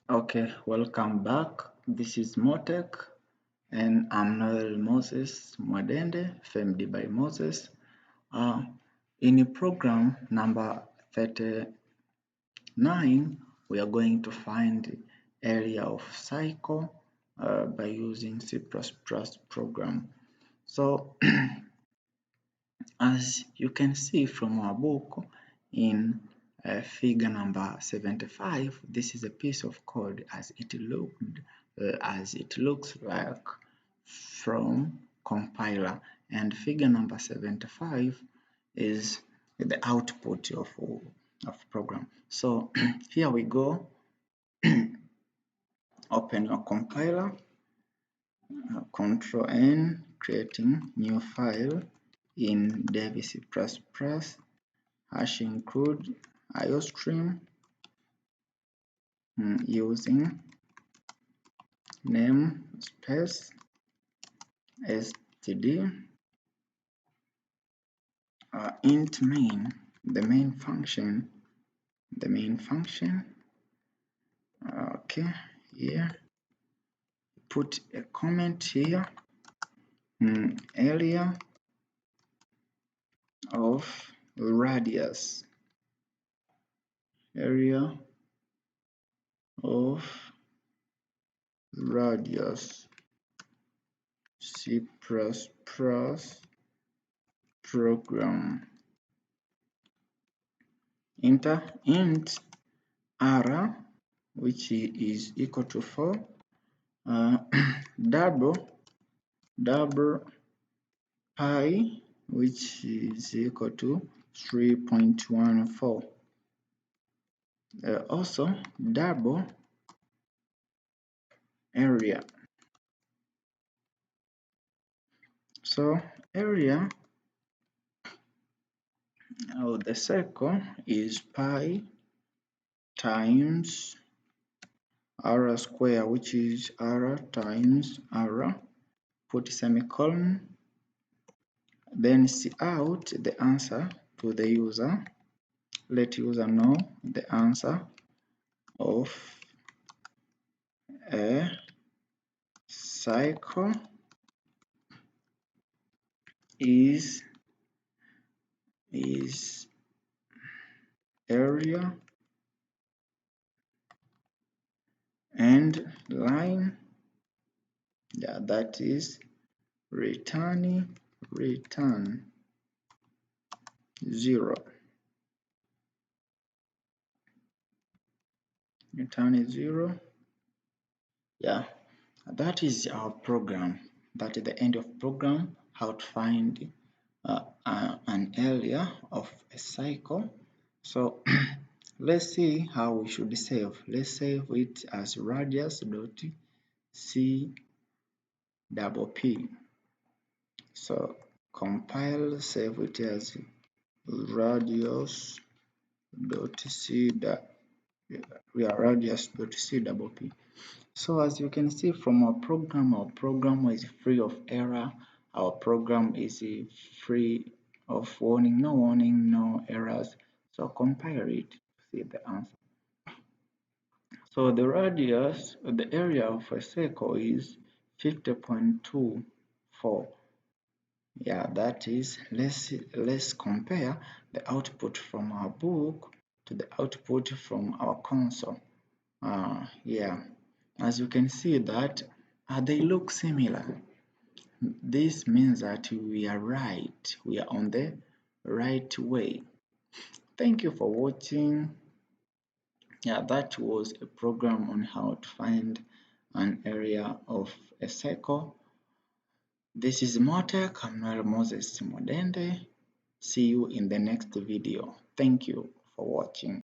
Okay, welcome back. This is MoTech, and I'm Noel Mwadende, FMD by Moses. Uh, in program number 39, we are going to find area of cycle by using C++ program. So, as you can see from our book in figure number 75, this is a piece of code as it looks like from compiler, and figure number 75 is the output of program. So here we go. Open your compiler, Control N, creating new file in Dev C++, hash include iostream using name space std int main, the main function. Okay, here put a comment here, area of radius, C++ program, enter int r, which is equal to 4, double pi, which is equal to 3.14. Also double area. So area of the circle is pi times r square, which is r times r, put semicolon, then see out the answer to the user. Let user know the answer of a cycle is area and line, that is return 0. Return 0. That is our program. That is the end of program, how to find an area of a cycle. So let's see how we should save. Let's save it as radius.cpp. So compile, save it as radius.cpp. So as you can see from our program is free of error. Our program is free of warning, no errors. So compare it to see the answer. So the radius, the area of a circle is 50.24. That is, let's compare the output from our book to the output from our console. As you can see that they look similar. This means that we are right. We are on the right way. Thank you for watching. That was a program on how to find an area of a circle. This is MoTech. I'm Noel Mwadende. See you in the next video. Thank you for watching.